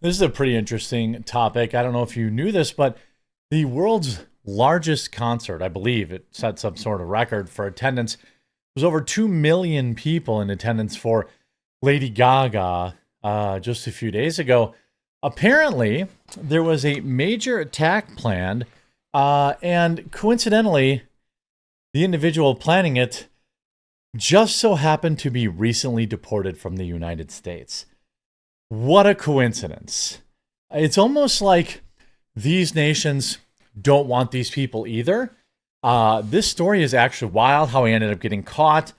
This is a pretty interesting topic. I don't know if you knew this, but the world's largest concert, I believe it set some sort of record for attendance, was over 2 million people in attendance for Lady Gaga just a few days ago. Apparently, there was a major attack planned, and coincidentally, the individual planning it just so happened to be recently deported from the United States. What a coincidence. It's almost like these nations don't want these people either. This story is actually wild, how he ended up getting caught,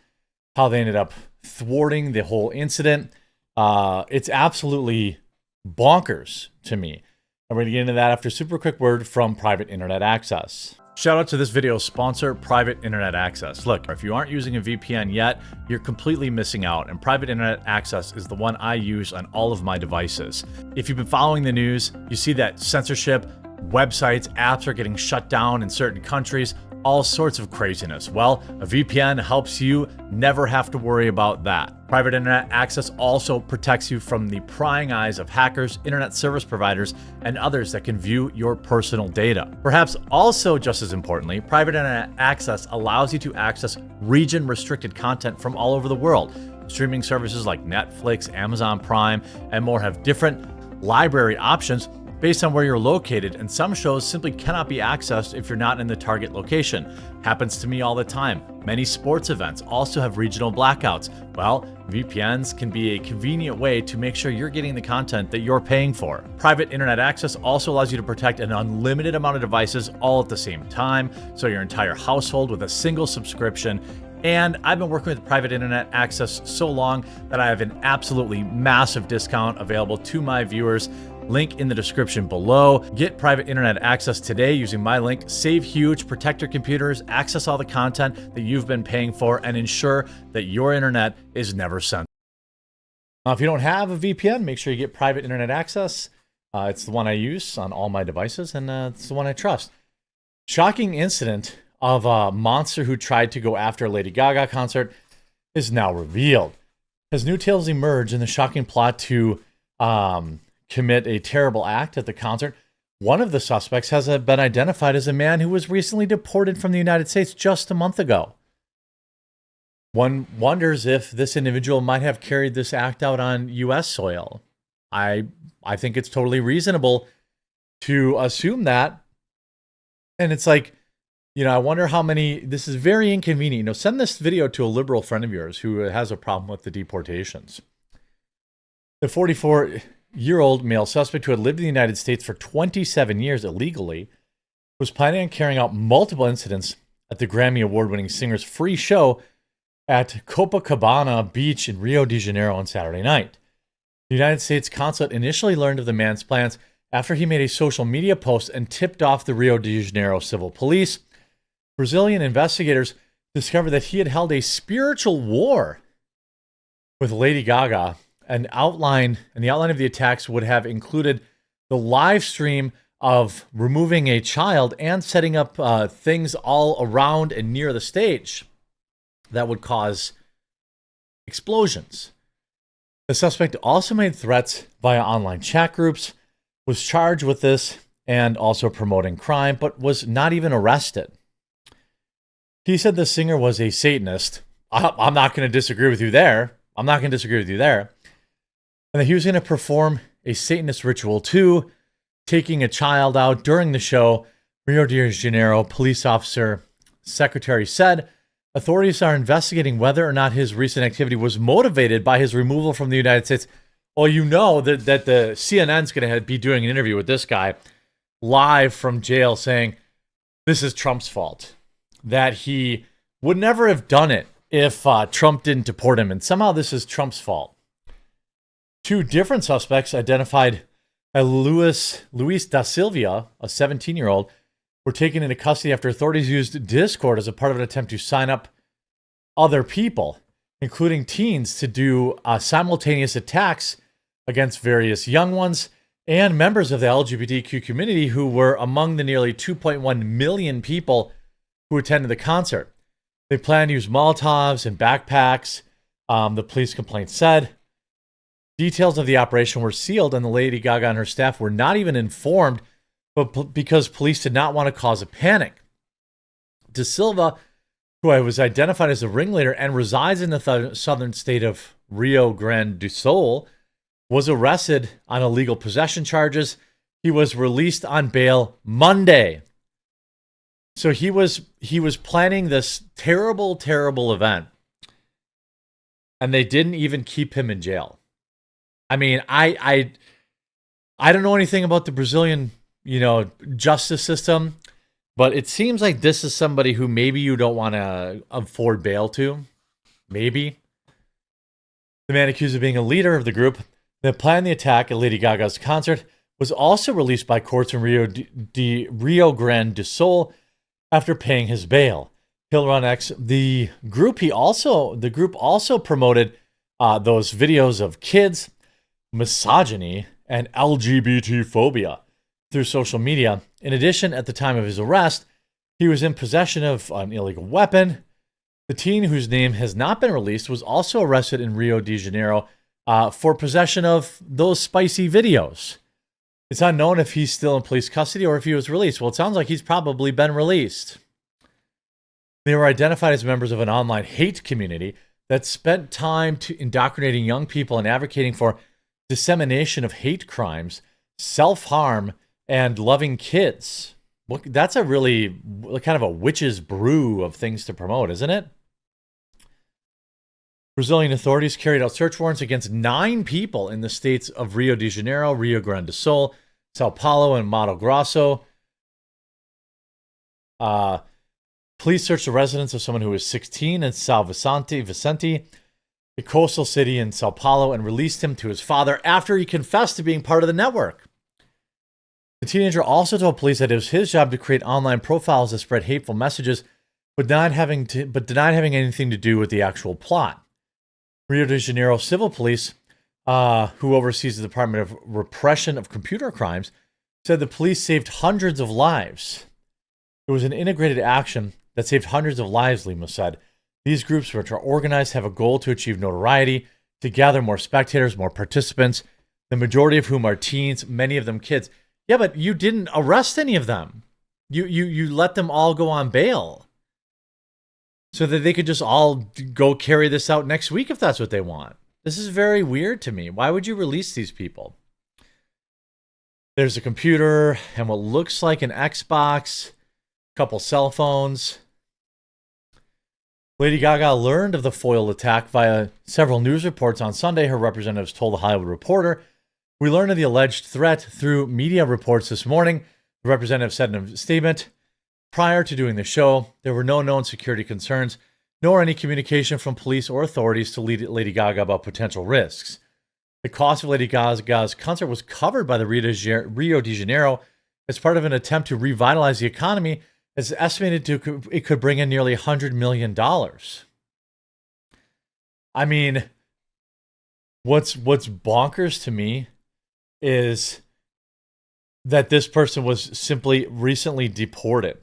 how they ended up thwarting the whole incident. It's absolutely bonkers to me. I'm going to get into that after a super quick word from Private Internet Access. Shout out to this video's sponsor, Private Internet Access. Look, if you aren't using a VPN yet, you're completely missing out, and Private Internet Access is the one I use on all of my devices. If you've been following the news, you see that censorship, websites, apps are getting shut down in certain countries, all sorts of craziness. Well, a VPN helps you never have to worry about that. Private Internet Access also protects you from the prying eyes of hackers, internet service providers, and others that can view your personal data. Perhaps also just as importantly, Private Internet Access allows you to access region-restricted content from all over the world. Streaming services like Netflix, Amazon Prime, and more have different library options based on where you're located, and some shows simply cannot be accessed if you're not in the target location. Happens to me all the time. Many sports events also have regional blackouts. Well, VPNs can be a convenient way to make sure you're getting the content that you're paying for. Private Internet Access also allows you to protect an unlimited amount of devices all at the same time, so your entire household with a single subscription. And I've been working with Private Internet Access so long that I have an absolutely massive discount available to my viewers. Link in the description below. Get Private Internet Access today using my link. Save huge, protect your computers, access all the content that you've been paying for, and ensure that your internet is never censored. Now, if you don't have a VPN, make sure you get Private Internet Access. It's the one I use on all my devices, and it's the one I trust. Shocking incident of a monster who tried to go after a Lady Gaga concert is now revealed. As new tales emerge in the shocking plot to commit a terrible act at the concert, one of the suspects has been identified as a man who was recently deported from the United States just a month ago. One wonders if this individual might have carried this act out on U.S. soil. I think it's totally reasonable to assume that. And it's like, I wonder how many, this is very inconvenient. Send this video to a liberal friend of yours who has a problem with the deportations. The 44-year-old male suspect who had lived in the United States for 27 years illegally was planning on carrying out multiple incidents at the Grammy Award-winning singer's free show at Copacabana Beach in Rio de Janeiro on Saturday night. The United States consulate initially learned of the man's plans after he made a social media post and tipped off the Rio de Janeiro civil police. Brazilian investigators discovered that he had held a spiritual war with Lady Gaga. The outline of the attacks would have included the live stream of removing a child and setting up things all around and near the stage that would cause explosions. The suspect also made threats via online chat groups, was charged with this and also promoting crime, but was not even arrested. He said the singer was a Satanist. I'm not going to disagree with you there. And that he was going to perform a Satanist ritual too, taking a child out during the show. Rio de Janeiro police officer secretary said authorities are investigating whether or not his recent activity was motivated by his removal from the United States. Well, that the CNN's going to be doing an interview with this guy live from jail saying this is Trump's fault, that he would never have done it if Trump didn't deport him, and somehow this is Trump's fault. Two different suspects identified as Luis da Silva, a 17-year-old, were taken into custody after authorities used Discord as a part of an attempt to sign up other people, including teens, to do simultaneous attacks against various young ones and members of the LGBTQ community who were among the nearly 2.1 million people who attended the concert. They plan to use Molotovs and backpacks, the police complaint said. Details of the operation were sealed, and the Lady Gaga and her staff were not even informed, but because police did not want to cause a panic. De Silva, who was identified as the ringleader and resides in the southern state of Rio Grande do Sul, was arrested on illegal possession charges. He was released on bail Monday. So he was planning this terrible, terrible event, and they didn't even keep him in jail. I mean, I don't know anything about the Brazilian, justice system, but it seems like this is somebody who maybe you don't want to afford bail to. Maybe. The man accused of being a leader of the group that planned the attack at Lady Gaga's concert was also released by courts in Rio Grande do Sul after paying his bail. Hilron X, the group also promoted those videos of kids, misogyny, and LGBT phobia through social media. In addition, at the time of his arrest, he was in possession of an illegal weapon. The teen, whose name has not been released, was also arrested in Rio de Janeiro for possession of those spicy videos. It's unknown if he's still in police custody or if he was released. Well, it sounds like he's probably been released. They were identified as members of an online hate community that spent time indoctrinating young people and advocating for dissemination of hate crimes, self-harm, and loving kids. Well, that's a really kind of a witch's brew of things to promote, isn't it? Brazilian authorities carried out search warrants against 9 people in the states of Rio de Janeiro, Rio Grande do Sul, Sao Paulo, and Mato Grosso. Police searched the residence of someone who was 16 in São Vicente, a coastal city in Sao Paulo, and released him to his father after he confessed to being part of the network. The teenager also told police that it was his job to create online profiles that spread hateful messages, but denied having anything to do with the actual plot. Rio de Janeiro Civil Police, who oversees the Department of Repression of Computer Crimes, said the police saved hundreds of lives. It was an integrated action that saved hundreds of lives, Lima said. These groups, which are organized, have a goal to achieve notoriety, to gather more spectators, more participants, the majority of whom are teens, many of them kids. Yeah, but you didn't arrest any of them. You let them all go on bail so that they could just all go carry this out next week if that's what they want. This is very weird to me. Why would you release these people? There's a computer and what looks like an Xbox, a couple cell phones. Lady Gaga learned of the foiled attack via several news reports on Sunday, her representatives told The Hollywood Reporter. We learned of the alleged threat through media reports this morning, the representative said in a statement. Prior to doing the show, there were no known security concerns, nor any communication from police or authorities to Lady Gaga about potential risks. The cost of Lady Gaga's concert was covered by the Rio de Janeiro as part of an attempt to revitalize the economy. It's estimated it could bring in nearly $100 million. I mean, what's bonkers to me is that this person was simply recently deported.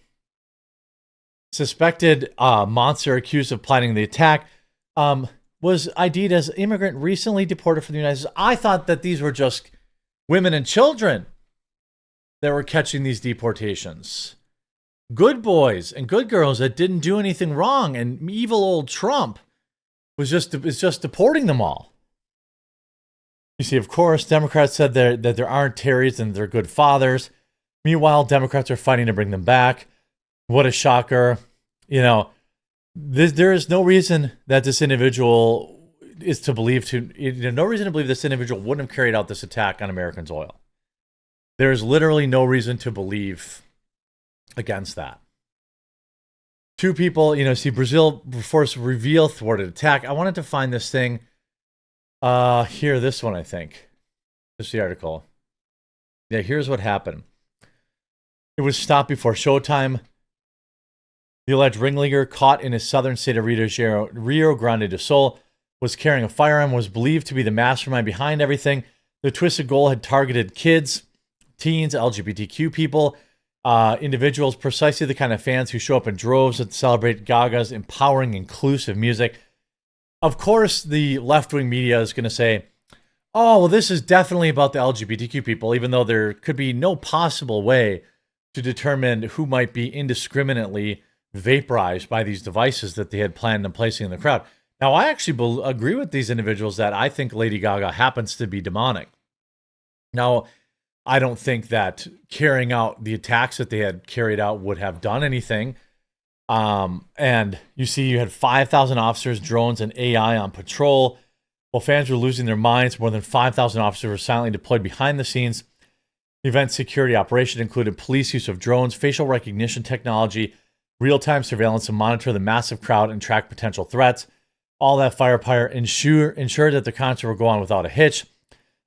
Suspected monster accused of planning the attack was ID'd as immigrant recently deported from the United States. I thought that these were just women and children that were catching these deportations. Good boys and good girls that didn't do anything wrong, and evil old Trump is just deporting them all. You see, of course, Democrats said that there aren't Terrys and they're good fathers. Meanwhile, Democrats are fighting to bring them back. What a shocker. There is no reason that this individual is to believe no reason to believe this individual wouldn't have carried out this attack on American soil. There is literally no reason to believe against that. 2 people, see Brazil force reveal thwarted attack. I wanted to find this thing. Here, this one, I think. This is the article. Yeah, here's what happened. It was stopped before showtime. The alleged ringleader, caught in his southern state of Rio Grande do Sul, was carrying a firearm, was believed to be the mastermind behind everything. The twisted goal had targeted kids, teens, LGBTQ people, individuals, precisely the kind of fans who show up in droves to celebrate Gaga's empowering, inclusive music. Of course, the left-wing media is going to say, Oh, well, this is definitely about the LGBTQ people, even though there could be no possible way to determine who might be indiscriminately vaporized by these devices that they had planned on placing in the crowd. Now, I actually agree with these individuals that I think Lady Gaga happens to be demonic. Now, I don't think that carrying out the attacks that they had carried out would have done anything. And you see, you had 5,000 officers, drones, and AI on patrol. While fans were losing their minds, more than 5,000 officers were silently deployed behind the scenes. The event security operation included police use of drones, facial recognition technology, real-time surveillance to monitor the massive crowd and track potential threats. All that firepower ensured that the concert would go on without a hitch,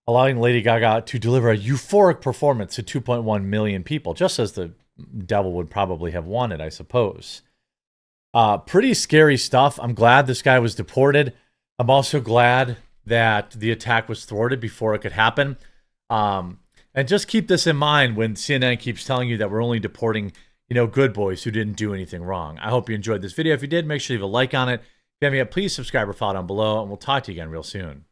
allowing Lady Gaga to deliver a euphoric performance to 2.1 million people, just as the devil would probably have wanted, I suppose. Pretty scary stuff. I'm glad this guy was deported. I'm also glad that the attack was thwarted before it could happen. And just keep this in mind when CNN keeps telling you that we're only deporting, good boys who didn't do anything wrong. I hope you enjoyed this video. If you did, make sure you leave a like on it. If you haven't yet, please subscribe or follow down below, and we'll talk to you again real soon.